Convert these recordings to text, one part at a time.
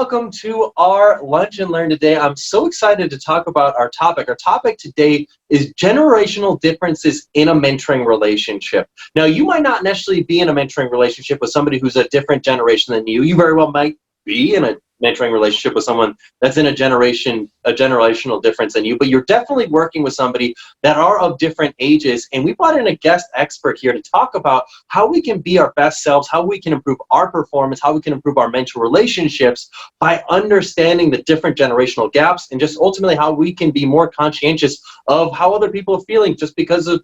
welcome to our Lunch and Learn today. I'm so excited to talk about our topic. Our topic today is generational differences in a mentoring relationship. Now, you might not necessarily be in a mentoring relationship with somebody who's a different generation than you. You very well might be in a mentoring relationship with someone that's in a generational difference than you, but you're definitely working with somebody that are of different ages. And we brought in a guest expert here to talk about how we can be our best selves, how we can improve our performance, how we can improve our mentor relationships by understanding the different generational gaps, and just ultimately how we can be more conscientious of how other people are feeling just because of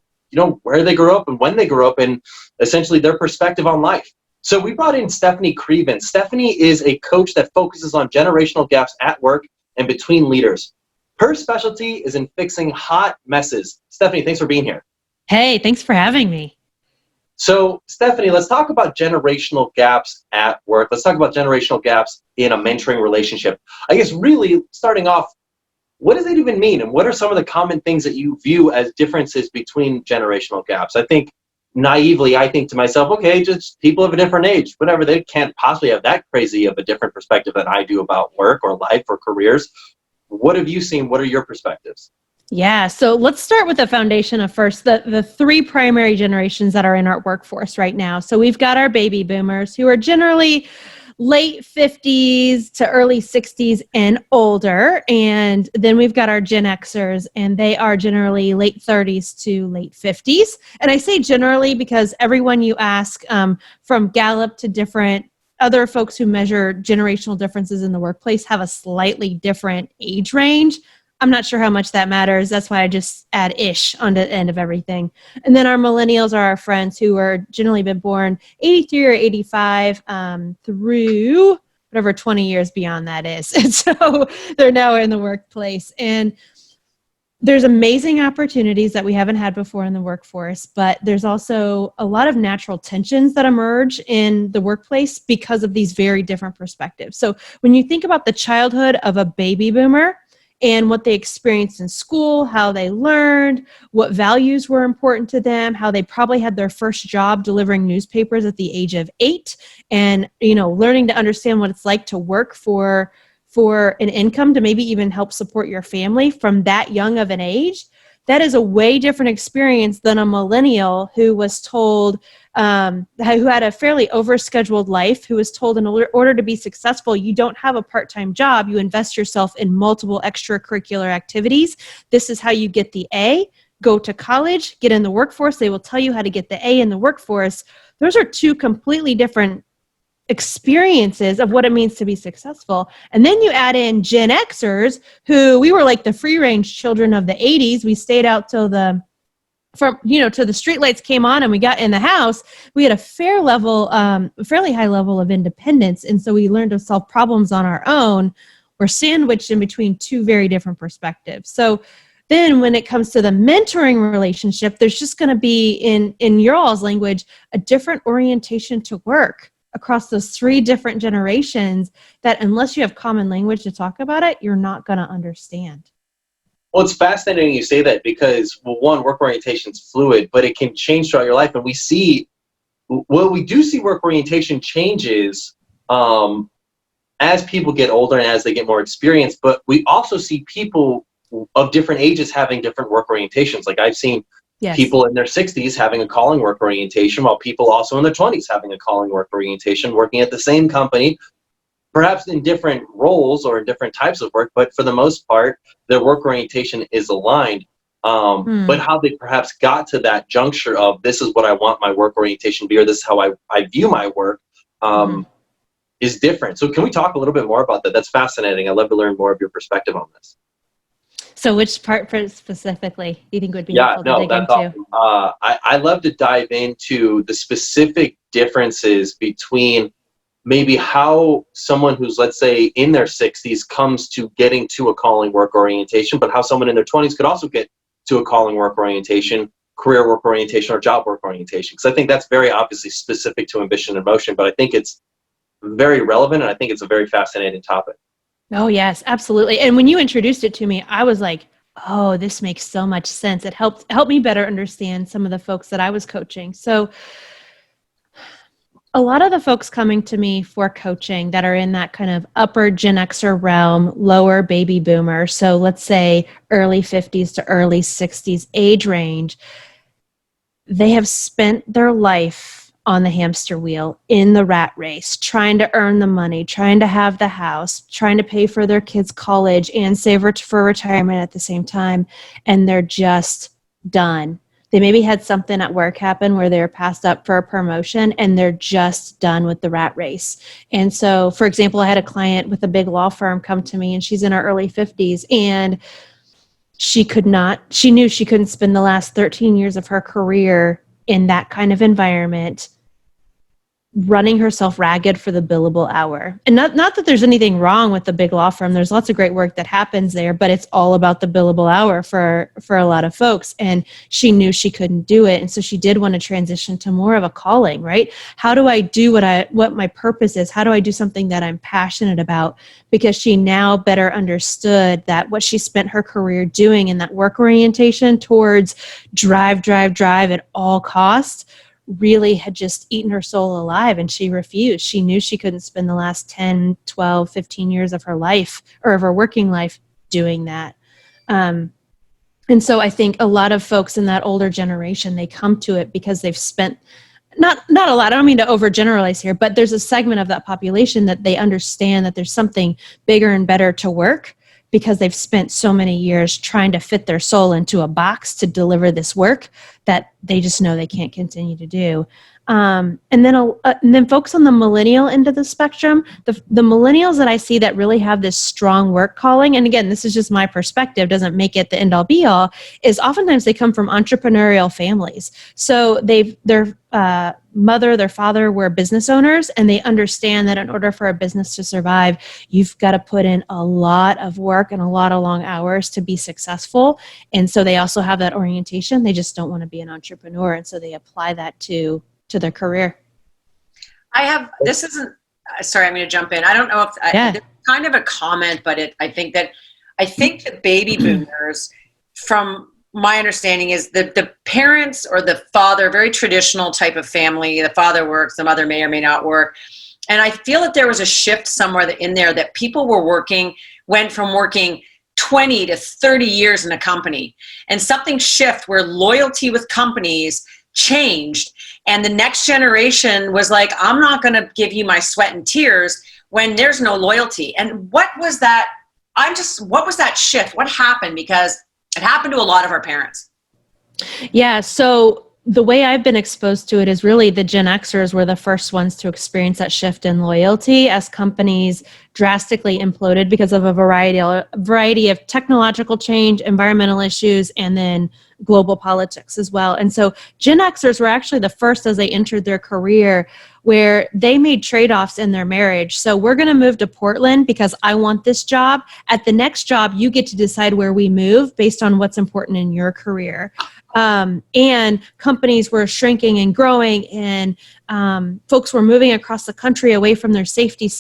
where they grew up and when they grew up and essentially their perspective on life. So we brought in Stefanie Krievens. Stefanie is a coach that focuses on generational gaps at work and between leaders. Her specialty is in fixing hot messes. Stefanie, thanks for being here. Hey, thanks for having me. So Stefanie, let's talk about generational gaps at work. Let's talk about generational gaps in a mentoring relationship. I guess really starting off, what does it even mean? And what are some of the common things that you view as differences between generational gaps? I think naively, I think to myself, okay, just people of a different age, whatever, they can't possibly have that crazy of a different perspective than I do about work or life or careers. What have you seen? What are your perspectives? Yeah, so let's start with the foundation of first, the three primary generations that are in our workforce right now. So we've got our baby boomers who are generally late 50s to early 60s and older. And then we've got our Gen Xers, and they are generally late 30s to late 50s. And I say generally because everyone you ask, from Gallup to different other folks who measure generational differences in the workplace, have a slightly different age range. I'm not sure how much that matters. That's why I just add ish on the end of everything. And then our millennials are our friends who are generally been born 83 or 85 through whatever 20 years beyond that is. And so they're now in the workplace. And there's amazing opportunities that we haven't had before in the workforce, but there's also a lot of natural tensions that emerge in the workplace because of these very different perspectives. So when you think about the childhood of a baby boomer, and what they experienced in school, how they learned, what values were important to them, how they probably had their first job delivering newspapers at the age of 8, and learning to understand what it's like to work for an income to maybe even help support your family from that young of an age. That is a way different experience than a millennial who was told, who had a fairly overscheduled life, who was told in order to be successful, you don't have a part-time job, you invest yourself in multiple extracurricular activities. This is how you get the A. Go to college, get in the workforce. They will tell you how to get the A in the workforce. Those are two completely different experiences of what it means to be successful. And then you add in Gen Xers, who we were like the free range children of the 80s. We stayed out till till the streetlights came on and we got in the house. We had a fairly high level of independence. And so we learned to solve problems on our own. We're sandwiched in between two very different perspectives. So then when it comes to the mentoring relationship, there's just going to be, in your all's language, a different orientation to work across those three different generations that unless you have common language to talk about it, you're not going to understand. Well, it's fascinating you say that because, well, one, work orientation is fluid, but it can change throughout your life. And we do see work orientation changes as people get older and as they get more experience, but we also see people of different ages having different work orientations. Like I've seen people in their 60s having a calling work orientation, while people also in their 20s having a calling work orientation, working at the same company, perhaps in different roles or in different types of work, but for the most part, their work orientation is aligned. But how they perhaps got to that juncture of this is what I want my work orientation to be, or this is how I view my work, is different. So can we talk a little bit more about that? That's fascinating. I'd love to learn more of your perspective on this. So which part specifically do you think would be helpful to dig into? Awesome. I love to dive into the specific differences between maybe how someone who's, let's say, in their 60s comes to getting to a calling work orientation, but how someone in their 20s could also get to a calling work orientation, career work orientation, or job work orientation. Because I think that's very obviously specific to ambition and motion, but I think it's very relevant, and I think it's a very fascinating topic. Oh, yes, absolutely. And when you introduced it to me, I was like, oh, this makes so much sense. It helped me better understand some of the folks that I was coaching. So A lot of the folks coming to me for coaching that are in that kind of upper Gen Xer realm, lower baby boomer, so let's say early 50s to early 60s age range, they have spent their life on the hamster wheel, in the rat race, trying to earn the money, trying to have the house, trying to pay for their kids' college and save for retirement at the same time, and they're just done. They maybe had something at work happen where they were passed up for a promotion and they're just done with the rat race. And so, for example, I had a client with a big law firm come to me, and she's in her early 50s, and she knew she couldn't spend the last 13 years of her career in that kind of environment, running herself ragged for the billable hour. And not that there's anything wrong with the big law firm. There's lots of great work that happens there, but it's all about the billable hour for a lot of folks. And she knew she couldn't do it. And so she did want to transition to more of a calling, right? How do I do what my purpose is? How do I do something that I'm passionate about? Because she now better understood that what she spent her career doing in that work orientation towards drive at all costs really had just eaten her soul alive, and she refused. She knew she couldn't spend the last 10, 12, 15 years of her life or of her working life doing that. And so I think a lot of folks in that older generation, they come to it because they've spent not a lot. I don't mean to overgeneralize here, but there's a segment of that population that they understand that there's something bigger and better to work, because they've spent so many years trying to fit their soul into a box to deliver this work that they just know they can't continue to do. And then folks on the millennial end of the spectrum, the millennials that I see that really have this strong work calling, and again, this is just my perspective, doesn't make it the end all be all, is oftentimes they come from entrepreneurial families. So their mother, their father were business owners, and they understand that in order for a business to survive, you've got to put in a lot of work and a lot of long hours to be successful. And so they also have that orientation. They just don't want to be an entrepreneur. And so they apply that to their career. This isn't, sorry, I'm going to jump in. I don't know if it's kind of a comment, but I think that baby boomers, from my understanding, is that the parents or the father, very traditional type of family, the father works, the mother may or may not work. And I feel that there was a shift somewhere in there that people went from working 20 to 30 years in a company, and something shift where loyalty with companies changed. And the next generation was like, I'm not going to give you my sweat and tears when there's no loyalty. And what was that shift? What happened? Because it happened to a lot of our parents. Yeah. So the way I've been exposed to it is really the Gen Xers were the first ones to experience that shift in loyalty as companies drastically imploded because of a variety of technological change, environmental issues, and then global politics as well. And so Gen Xers were actually the first, as they entered their career, where they made trade-offs in their marriage. So we're going to move to Portland because I want this job. At the next job, you get to decide where we move based on what's important in your career. And companies were shrinking and growing, and folks were moving across the country away from their safety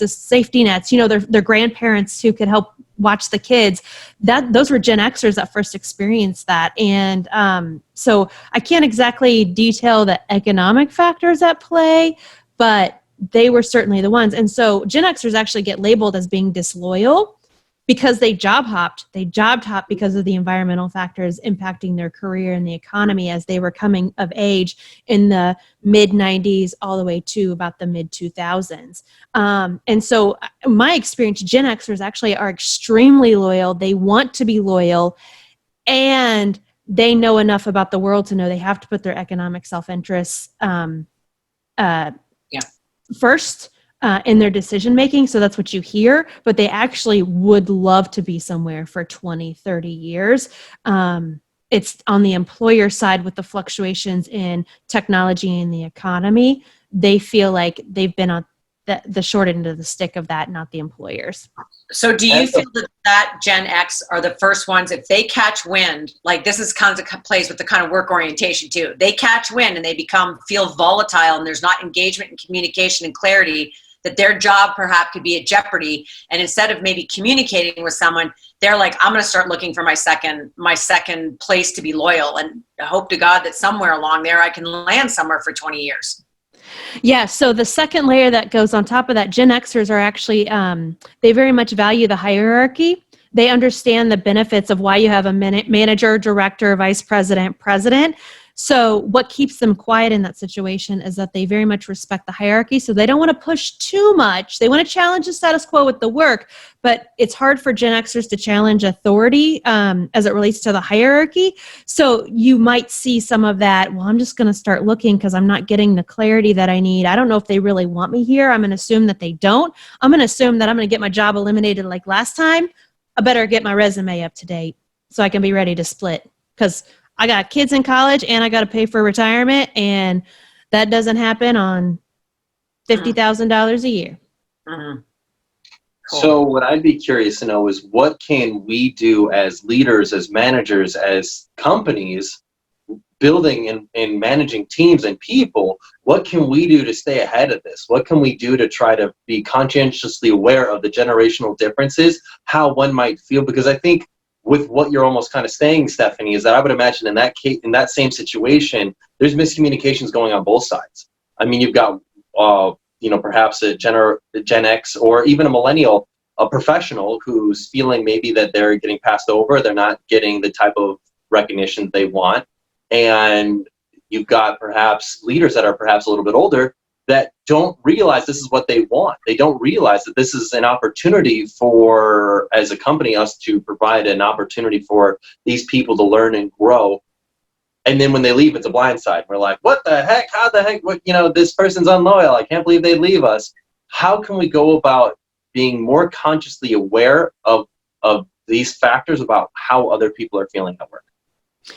nets, their grandparents who could help watch the kids. Those were Gen Xers that first experienced that. And so I can't exactly detail the economic factors at play, but they were certainly the ones. And so Gen Xers actually get labeled as being disloyal because they job hopped. They job hopped because of the environmental factors impacting their career and the economy as they were coming of age in the mid-90s all the way to about the mid-2000s. And so my experience, Gen Xers actually are extremely loyal. They want to be loyal, and they know enough about the world to know they have to put their economic self-interests first in their decision making. So that's what you hear, but they actually would love to be somewhere for 20, 30 years. It's on the employer side with the fluctuations in technology and the economy. They feel like they've been on the short end of the stick of that, not the employers. So do you feel that Gen X are the first ones, if they catch wind, like this is kind of plays with the kind of work orientation too, they catch wind and they feel volatile, and there's not engagement and communication and clarity, that their job perhaps could be at jeopardy. And instead of maybe communicating with someone, they're like, I'm going to start looking for my second place to be loyal, and I hope to God that somewhere along there I can land somewhere for 20 years. Yeah, so the second layer that goes on top of that, Gen Xers are actually, they very much value the hierarchy. They understand the benefits of why you have a manager, director, vice president, president. So what keeps them quiet in that situation is that they very much respect the hierarchy. So they don't want to push too much. They want to challenge the status quo with the work, but it's hard for Gen Xers to challenge authority as it relates to the hierarchy. So you might see some of that, well, I'm just going to start looking because I'm not getting the clarity that I need. I don't know if they really want me here. I'm going to assume that they don't. I'm going to assume that I'm going to get my job eliminated like last time. I better get my resume up to date so I can be ready to split, because I got kids in college and I got to pay for retirement, and that doesn't happen on $50,000 a year. Mm-hmm. Cool. So what I'd be curious to know is, what can we do as leaders, as managers, as companies, building and managing teams and people? What can we do to stay ahead of this? What can we do to try to be conscientiously aware of the generational differences, how one might feel? Because I think with what you're almost kind of saying, Stefanie, is that I would imagine in that case, in that same situation, there's miscommunications going on both sides. I mean, you've got, perhaps a Gen X or even a millennial, a professional who's feeling maybe that they're getting passed over, they're not getting the type of recognition they want. And you've got perhaps leaders that are perhaps a little bit older that don't realize this is what they want. They don't realize that this is an opportunity for, as a company, us to provide an opportunity for these people to learn and grow. And then when they leave, it's a blindside. We're like, what the heck? How the heck? What, this person's unloyal. I can't believe they leave us. How can we go about being more consciously aware of these factors about how other people are feeling at work?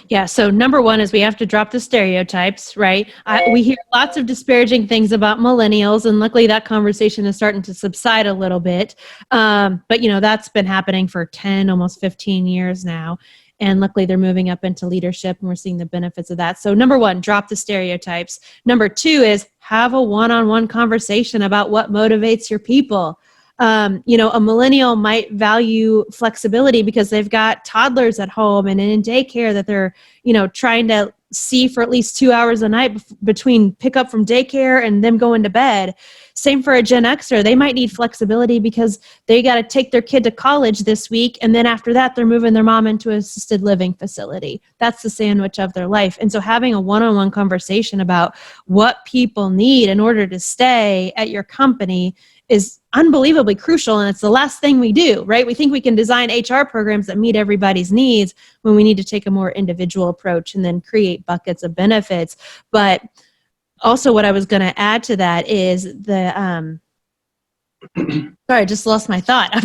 Yeah, so number one is we have to drop the stereotypes, right? We hear lots of disparaging things about millennials, and luckily that conversation is starting to subside a little bit. But, that's been happening for 10, almost 15 years now. And luckily they're moving up into leadership, and we're seeing the benefits of that. So number one, drop the stereotypes. Number two is have a one-on-one conversation about what motivates your people. A millennial might value flexibility because they've got toddlers at home and in daycare that they're, trying to see for at least 2 hours a night between pickup from daycare and them going to bed. Same for a Gen Xer. They might need flexibility because they got to take their kid to college this week, and then after that, they're moving their mom into an assisted living facility. That's the sandwich of their life. And so having a one-on-one conversation about what people need in order to stay at your company is unbelievably crucial, and it's the last thing we do, right? We think we can design HR programs that meet everybody's needs when we need to take a more individual approach and then create buckets of benefits. But also what I was going to add to that is sorry, I just lost my thought. I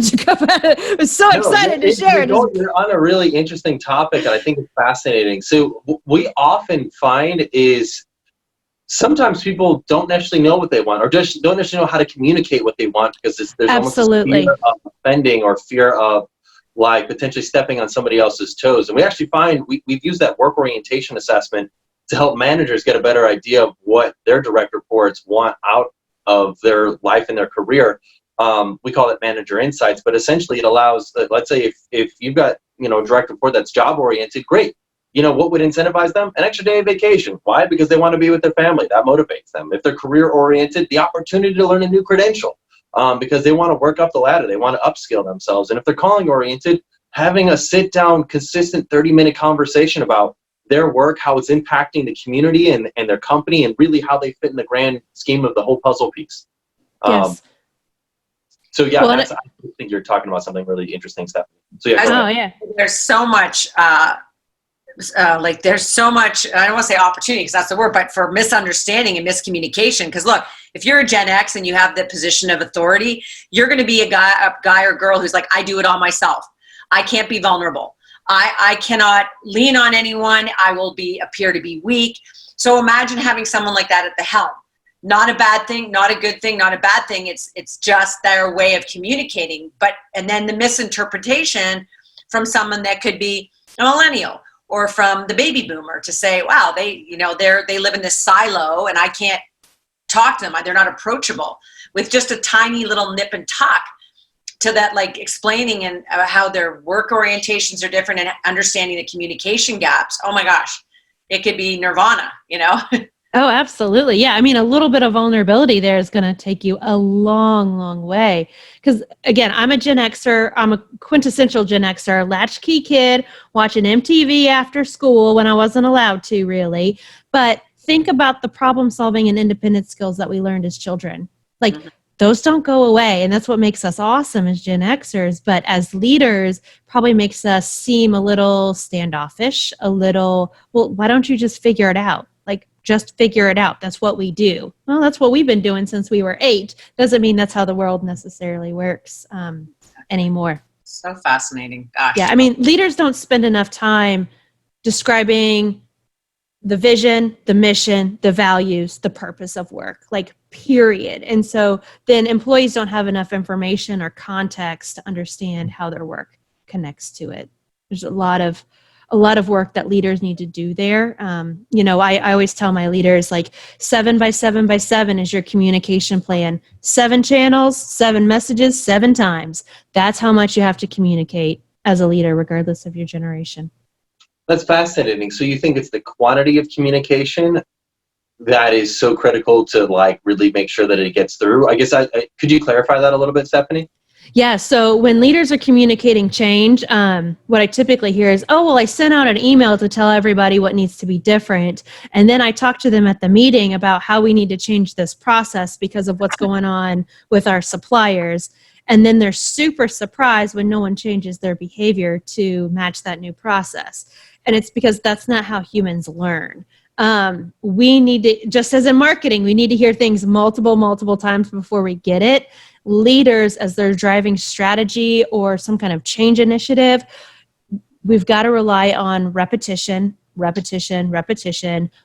was so excited to share it. You're on a really interesting topic, and I think it's fascinating. So what we often find is sometimes people don't necessarily know what they want, or just don't necessarily know how to communicate what they want, because there's Absolutely. almost a fear of offending or fear of potentially stepping on somebody else's toes. And we actually find we've used that work orientation assessment to help managers get a better idea of what their direct reports want out of their life and their career. We call it manager insights, but essentially it allows, let's say if you've got, a direct report that's job oriented, great. What would incentivize them? An extra day of vacation. Why? Because they want to be with their family. That motivates them. If they're career oriented, the opportunity to learn a new credential, because they want to work up the ladder. They want to upskill themselves. And if they're calling oriented, having a sit down, consistent 30-minute conversation about their work, how it's impacting the community and their company, and really how they fit in the grand scheme of the whole puzzle piece. Yes. So yeah, I think you're talking about something really interesting, Stephanie. So yeah. There's so much, there's so much, I don't want to say opportunity because that's the word, but for misunderstanding and miscommunication. Because look, if you're a Gen X and you have the position of authority, you're going to be a guy or girl who's like, I do it all myself. I can't be vulnerable. I cannot lean on anyone. I will appear to be weak. So imagine having someone like that at the helm. Not a bad thing, not a good thing, not a bad thing. It's just their way of communicating. And then the misinterpretation from someone that could be a millennial or from the baby boomer to say, wow, they live in this silo and I can't talk to them. They're not approachable, with just a tiny little nip and tuck to that, like explaining and how their work orientations are different and understanding the communication gaps. Oh my gosh, it could be nirvana, Oh, absolutely. Yeah. I mean, a little bit of vulnerability there is going to take you a long, long way. Because again, I'm a Gen Xer. I'm a quintessential Gen Xer, latchkey kid, watching MTV after school when I wasn't allowed to, really. But think about the problem solving and independent skills that we learned as children. Like, those don't go away. And that's what makes us awesome as Gen Xers. But as leaders, probably makes us seem a little standoffish, a little, well, why don't you just figure it out? Like, just figure it out. That's what we do. Well, that's what we've been doing since we were 8. Doesn't mean that's how the world necessarily works anymore. So fascinating. Gosh. Yeah, I mean, leaders don't spend enough time describing the vision, the mission, the values, the purpose of work, like, period. And so then employees don't have enough information or context to understand how their work connects to it. There's a lot of work that leaders need to do there. I always tell my leaders, like, 7 by 7 by 7 is your communication plan. 7 channels, 7 messages, 7 times. That's how much you have to communicate as a leader, regardless of your generation. That's fascinating. So you think it's the quantity of communication that is so critical to, like, really make sure that it gets through? I guess could you clarify that a little bit, Stefanie? Yeah, so when leaders are communicating change, what I typically hear is, oh, well, I sent out an email to tell everybody what needs to be different. And then I talk to them at the meeting about how we need to change this process because of what's going on with our suppliers. And then they're super surprised when no one changes their behavior to match that new process. And it's because that's not how humans learn. We need to, just as in marketing, we need to hear things multiple times before we get it. Leaders, as they're driving strategy or some kind of change initiative, we've got to rely on repetition,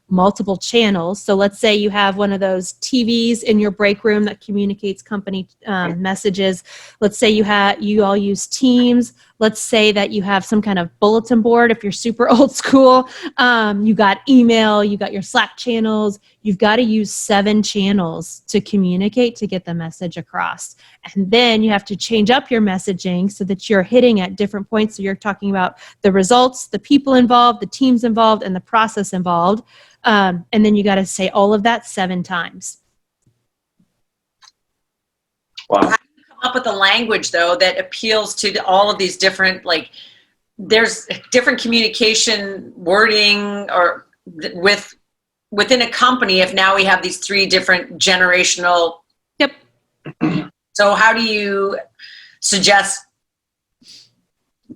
multiple channels. So let's say you have one of those TVs in your break room that communicates company messages. Let's say you all use Teams. Let's say that you have some kind of bulletin board. If you're super old school, you got email, you got your Slack channels. You've got to use 7 channels to communicate to get the message across. And then you have to change up your messaging so that you're hitting at different points. So you're talking about the results, the people involved, the teams involved, and the process involved. And then you got to say all of that 7 times. Wow. Up with a language, though, that appeals to all of these different, like, there's different communication wording or within a company if now we have these 3 different generational. Yep. So how do you suggest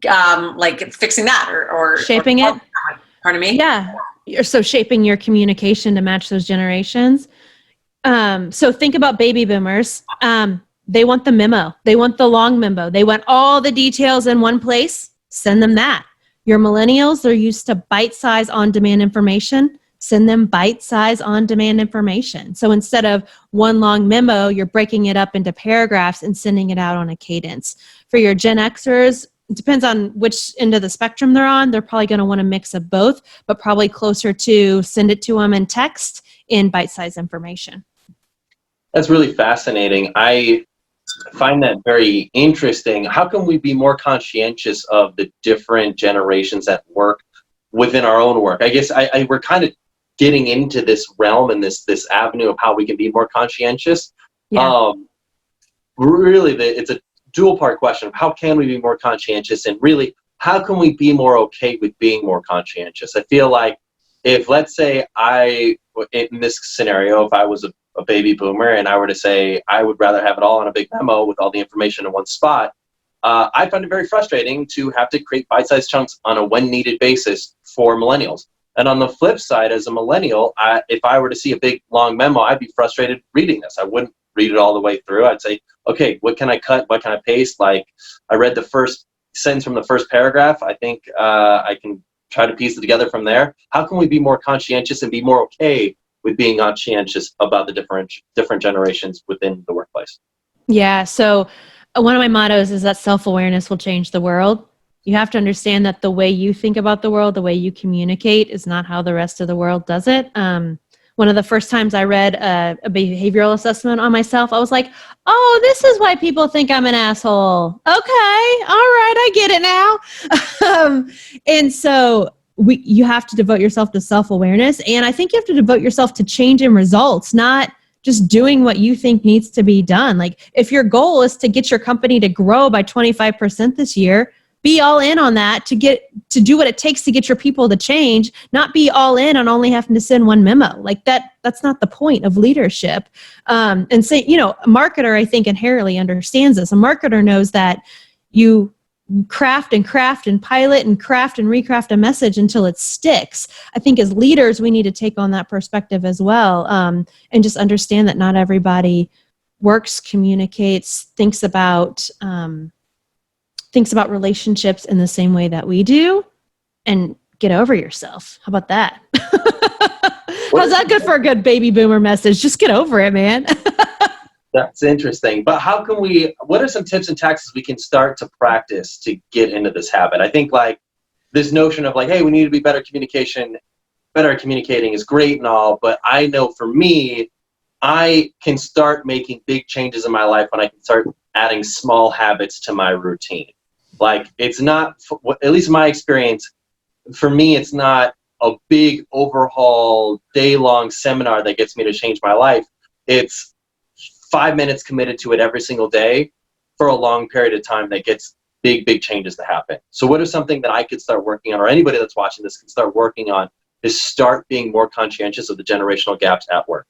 like fixing that or shaping it? Pardon me? Yeah. So shaping your communication to match those generations. So think about baby boomers. They want the memo. They want the long memo. They want all the details in one place. Send them that. Your millennials, they're used to bite-size on-demand information. Send them bite-size on-demand information. So instead of one long memo, you're breaking it up into paragraphs and sending it out on a cadence. For your Gen Xers, it depends on which end of the spectrum they're on. They're probably going to want a mix of both, but probably closer to send it to them in text in bite-size information. That's really fascinating. I find that very interesting. How can we be more conscientious of the different generations at work within our own work? I guess we're kind of getting into this realm and this avenue of how we can be more conscientious. Yeah. Really, it's a dual part question of how can we be more conscientious, and really how can we be more okay with being more conscientious? I feel like if, let's say, in this scenario, if I was a baby boomer and I were to say I would rather have it all on a big memo with all the information in one spot, I find it very frustrating to have to create bite-sized chunks on a when-needed basis for millennials. And on the flip side, as a millennial, if I were to see a big, long memo, I'd be frustrated reading this. I wouldn't read it all the way through. I'd say, okay, what can I cut? What can I paste? Like, I read the first sentence from the first paragraph. I think I can try to piece it together from there. How can we be more conscientious and be more okay with being conscientious about the different generations within the workplace? Yeah. So one of my mottos is that self-awareness will change the world. You have to understand that the way you think about the world, the way you communicate, is not how the rest of the world does it. One of the first times I read a behavioral assessment on myself, I was like, oh, this is why people think I'm an asshole. Okay. All right. I get it now. And so you have to devote yourself to self-awareness. And I think you have to devote yourself to change in results, not just doing what you think needs to be done. Like if your goal is to get your company to grow by 25% this year, be all in on that to do what it takes to get your people to change, not be all in on only having to send one memo. Like that's not the point of leadership. And say, a marketer, I think, inherently understands this. A marketer knows that you craft and pilot and craft and recraft a message until it sticks. I think as leaders, we need to take on that perspective as well, and just understand that not everybody works, communicates, thinks about relationships in the same way that we do, and get over yourself. How about that? How's that good for a good baby boomer message? Just get over it, man. That's interesting. But what are some tips and tactics we can start to practice to get into this habit? I think like this notion of like, hey, we need to be better communicating is great and all, but I know for me, I can start making big changes in my life when I can start adding small habits to my routine. Like it's not, at least in my experience, for me, it's not a big overhaul day-long seminar that gets me to change my life. It's 5 minutes committed to it every single day for a long period of time that gets big changes to happen. So what is something that I could start working on, or anybody that's watching this can start working on, is start being more conscientious of the generational gaps at work?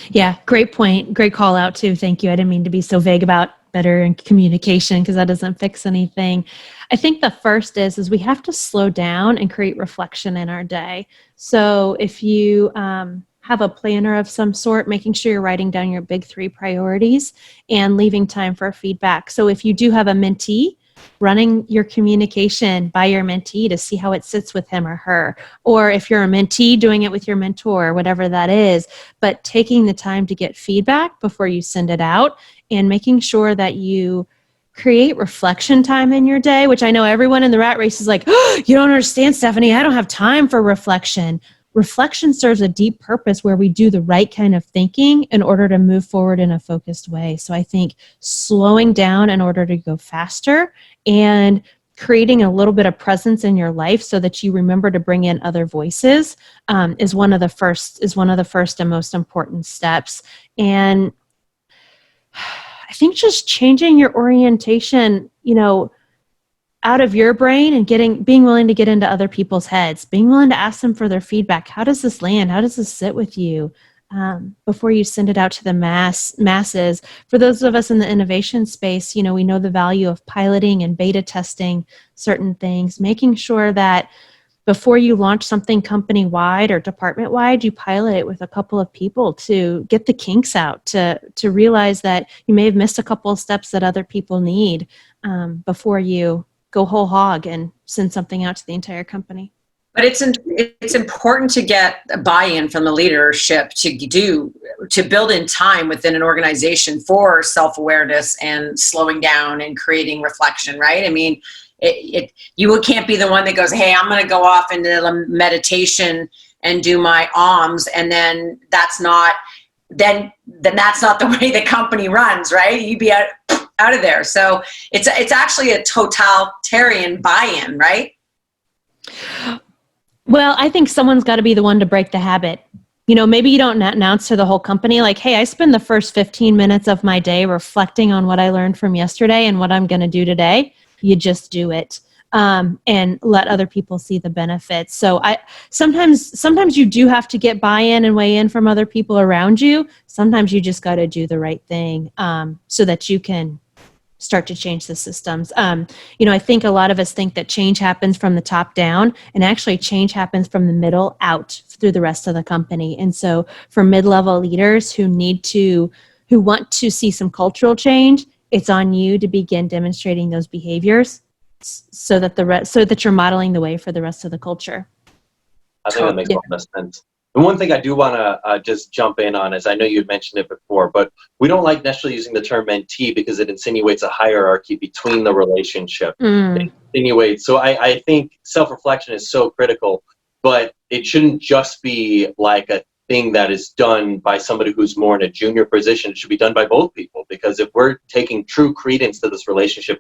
Yeah, great point. Great call out too. Thank you. I didn't mean to be so vague about better in communication because that doesn't fix anything. I think the first is we have to slow down and create reflection in our day. So if you have a planner of some sort, making sure you're writing down your big 3 priorities and leaving time for feedback. So if you do have a mentee, running your communication by your mentee to see how it sits with him or her. Or if you're a mentee, doing it with your mentor, whatever that is, but taking the time to get feedback before you send it out and making sure that you create reflection time in your day, which I know everyone in the rat race is like, oh, you don't understand, Stefanie, I don't have time for reflection. Reflection serves a deep purpose where we do the right kind of thinking in order to move forward in a focused way. So I think slowing down in order to go faster and creating a little bit of presence in your life so that you remember to bring in other voices is one of the first and most important steps. And I think just changing your orientation, out of your brain and being willing to get into other people's heads, being willing to ask them for their feedback. How does this land? How does this sit with you? Before you send it out to the masses. For those of us in the innovation space, we know the value of piloting and beta testing certain things, making sure that before you launch something company-wide or department-wide, you pilot it with a couple of people to get the kinks out, to realize that you may have missed a couple of steps that other people need before you go whole hog and send something out to the entire company. But it's important to get buy-in from the leadership to build in time within an organization for self-awareness and slowing down and creating reflection, right? I mean, you can't be the one that goes, hey, I'm going to go off into meditation and do my alms, and then that's not the way the company runs, right? You'd be out of there. So it's actually a totalitarian buy-in, right? Well, I think someone's got to be the one to break the habit. Maybe you don't announce to the whole company like, hey, I spend the first 15 minutes of my day reflecting on what I learned from yesterday and what I'm going to do today. You just do it and let other people see the benefits. So sometimes you do have to get buy-in and weigh in from other people around you. Sometimes you just got to do the right thing so that you can start to change the systems. I think a lot of us think that change happens from the top down, and actually change happens from the middle out through the rest of the company. And so for mid-level leaders who want to see some cultural change, it's on you to begin demonstrating those behaviors so that you're modeling the way for the rest of the culture. I think that makes a lot of sense. And one thing I do want to just jump in on is, I know you had mentioned it before, but we don't like necessarily using the term mentee because it insinuates a hierarchy between the relationship. It insinuates. So I think self-reflection is so critical, but it shouldn't just be like a thing that is done by somebody who's more in a junior position. It should be done by both people, because if we're taking true credence to this relationship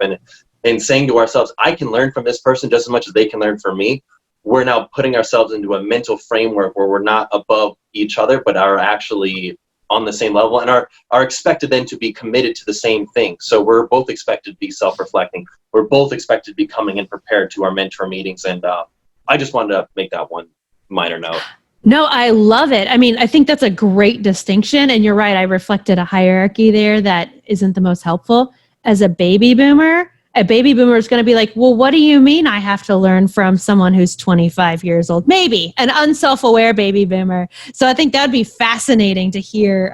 and saying to ourselves, I can learn from this person just as much as they can learn from me, we're now putting ourselves into a mental framework where we're not above each other, but are actually on the same level and are expected then to be committed to the same thing. So we're both expected to be self-reflecting. We're both expected to be coming in prepared to our mentor meetings. And I just wanted to make that one minor note. No, I love it. I mean, I think that's a great distinction. And you're right. I reflected a hierarchy there that isn't the most helpful. As a baby boomer is going to be like, well, what do you mean I have to learn from someone who's 25 years old? Maybe an unself-aware baby boomer. So I think that'd be fascinating to hear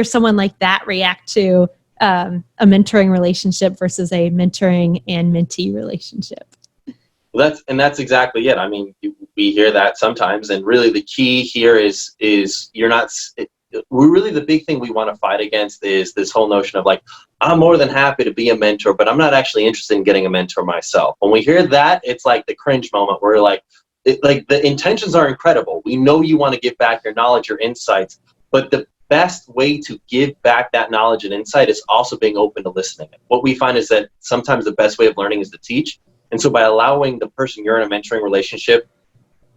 someone like that react to a mentoring relationship versus a mentoring and mentee relationship. Well, that's exactly it. I mean, we hear that sometimes, and really the key here is you're not. Really the big thing we want to fight against is this whole notion of like, I'm more than happy to be a mentor, but I'm not actually interested in getting a mentor myself. When we hear that, it's like the cringe moment where like the intentions are incredible. We know you want to give back your knowledge, your insights, but the best way to give back that knowledge and insight is also being open to listening. What we find is that sometimes the best way of learning is to teach. And so by allowing the person you're in a mentoring relationship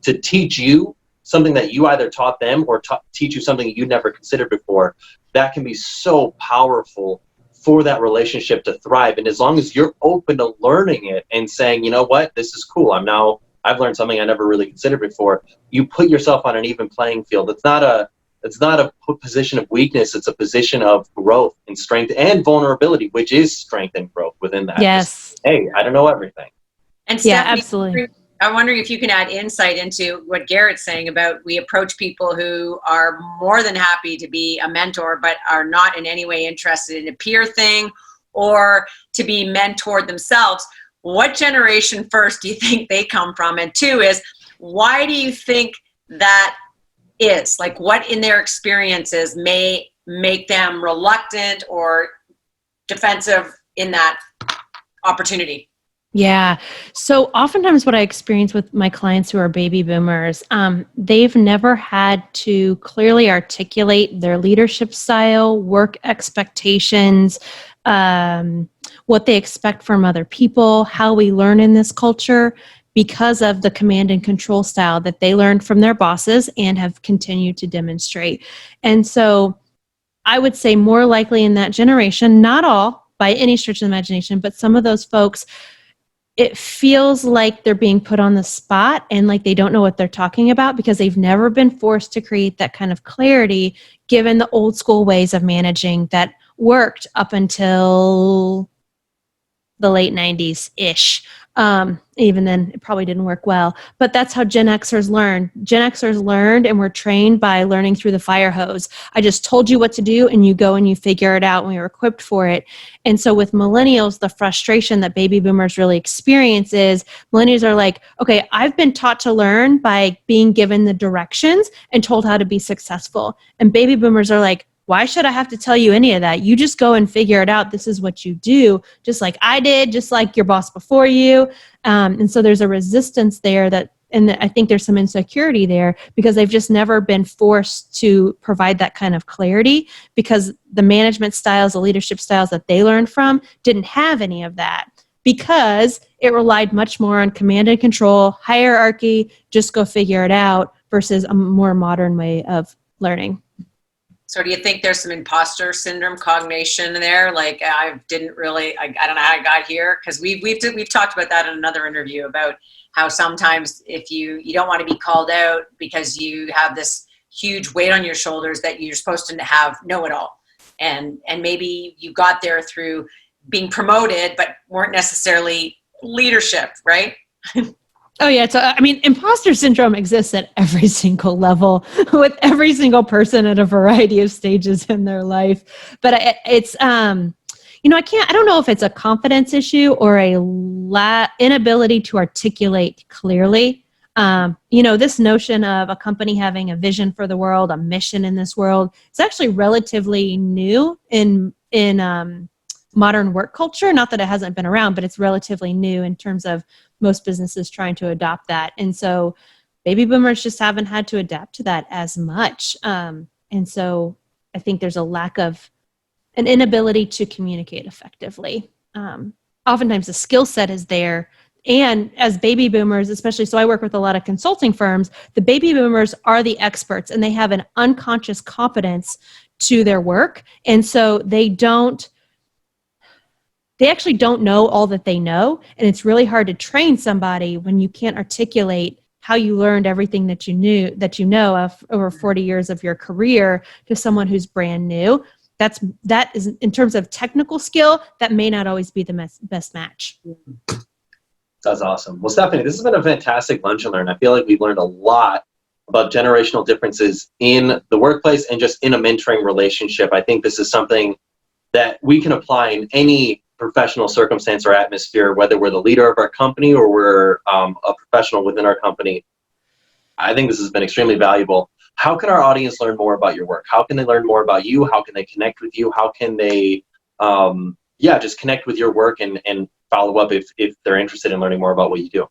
to teach you something that you either taught them or teach you something you never considered before, that can be so powerful for that relationship to thrive. And as long as you're open to learning it and saying, you know what, this is cool. I've learned something I never really considered before. You put yourself on an even playing field. It's not a position of weakness. It's a position of growth and strength and vulnerability, which is strength and growth within that. Yes. Just, hey, I don't know everything. And yeah, Stefanie, absolutely. I'm wondering if you can add insight into what Garrett's saying about we approach people who are more than happy to be a mentor, but are not in any way interested in a peer thing or to be mentored themselves. What generation first do you think they come from? And two is, why do you think that is? Like, what in their experiences may make them reluctant or defensive in that opportunity? Yeah. So oftentimes what I experience with my clients who are baby boomers, they've never had to clearly articulate their leadership style, work expectations, what they expect from other people, how we learn in this culture, because of the command and control style that they learned from their bosses and have continued to demonstrate. And so I would say more likely in that generation, not all by any stretch of the imagination, but some of those folks, it feels like they're being put on the spot and like they don't know what they're talking about because they've never been forced to create that kind of clarity given the old school ways of managing that worked up until the late 90s-ish. Even then, it probably didn't work well. But that's how Gen Xers learned. Gen Xers learned and were trained by learning through the fire hose. I just told you what to do, and you go and you figure it out, and we were equipped for it. And so with millennials, the frustration that baby boomers really experience is millennials are like, okay, I've been taught to learn by being given the directions and told how to be successful. And baby boomers are like, why should I have to tell you any of that? You just go and figure it out. This is what you do, just like I did, just like your boss before you. And so there's a resistance there and I think there's some insecurity there because they've just never been forced to provide that kind of clarity because the management styles, the leadership styles that they learned from didn't have any of that because it relied much more on command and control, hierarchy, just go figure it out versus a more modern way of learning. So do you think there's some imposter syndrome cognition there? Like I don't know how I got here because we've talked about that in another interview about how sometimes if you don't want to be called out because you have this huge weight on your shoulders that you're supposed to know it all. And maybe you got there through being promoted, but weren't necessarily leadership, right? Oh, yeah. So, I mean, imposter syndrome exists at every single level with every single person at a variety of stages in their life. But it's, I don't know if it's a confidence issue or a inability to articulate clearly. This notion of a company having a vision for the world, a mission in this world, it's actually relatively new in modern work culture. Not that it hasn't been around, but it's relatively new in terms of most businesses trying to adopt that. And so baby boomers just haven't had to adapt to that as much. And so I think there's a lack of an inability to communicate effectively. Oftentimes the skill set is there. And as baby boomers, especially, so I work with a lot of consulting firms, the baby boomers are the experts and they have an unconscious competence to their work. And so they actually don't know all that they know. And it's really hard to train somebody when you can't articulate how you learned everything that you know of over 40 years of your career to someone who's brand new. That is, in terms of technical skill, that may not always be the best match. That's awesome. Well, Stefanie, this has been a fantastic lunch and learn. I feel like we've learned a lot about generational differences in the workplace and just in a mentoring relationship. I think this is something that we can apply in any professional circumstance or atmosphere, whether we're the leader of our company or we're a professional within our company. I think this has been extremely valuable. How can our audience learn more about your work? How can they learn more about you? How can they connect with you? How can they, just connect with your work and follow up if they're interested in learning more about what you do?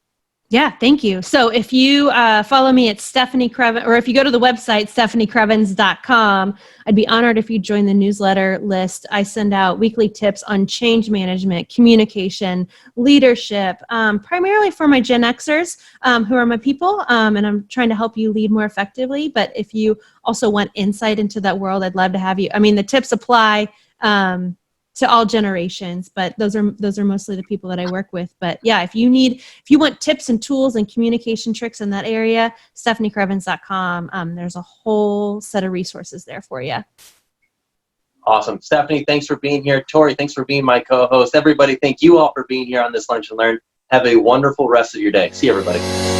Yeah, thank you. So if you follow me at Stefanie Krievens, or if you go to the website, stefaniekrievens.com, I'd be honored if you join the newsletter list. I send out weekly tips on change management, communication, leadership, primarily for my Gen Xers, who are my people, and I'm trying to help you lead more effectively. But if you also want insight into that world, I'd love to have you. I mean, the tips apply to all generations, but those are mostly the people that I work with. But yeah, if you want tips and tools and communication tricks in that area, stefaniekrievens.com. There's a whole set of resources there for you. Awesome. Stefanie, thanks for being here. Tori, thanks for being my co-host. Everybody, thank you all for being here on this Lunch and Learn. Have a wonderful rest of your day. See you, everybody.